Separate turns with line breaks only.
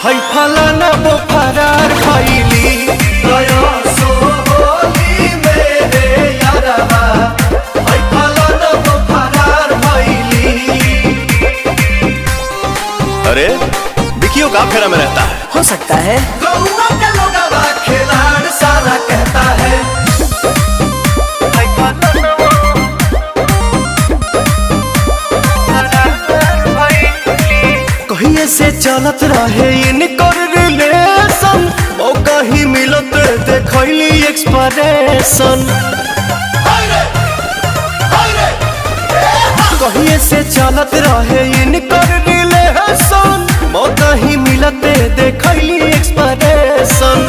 है फलाना वो फरार भइली दया सो होली मेरे यारवा है फलाना वो फरार भइली।
अरे विकियो का फेरा में रहता है।
हो सकता है
गौवा के लोगवा खिलाड़ सारा कहता है कहिए से चलत रहे इनकर रिलेशन मौका ही मिलत देखली एक्सप्रेशन। कहिए से चलत रहे इनकर रिलेशन मौका ही मिलत देखली एक्सप्रेशन।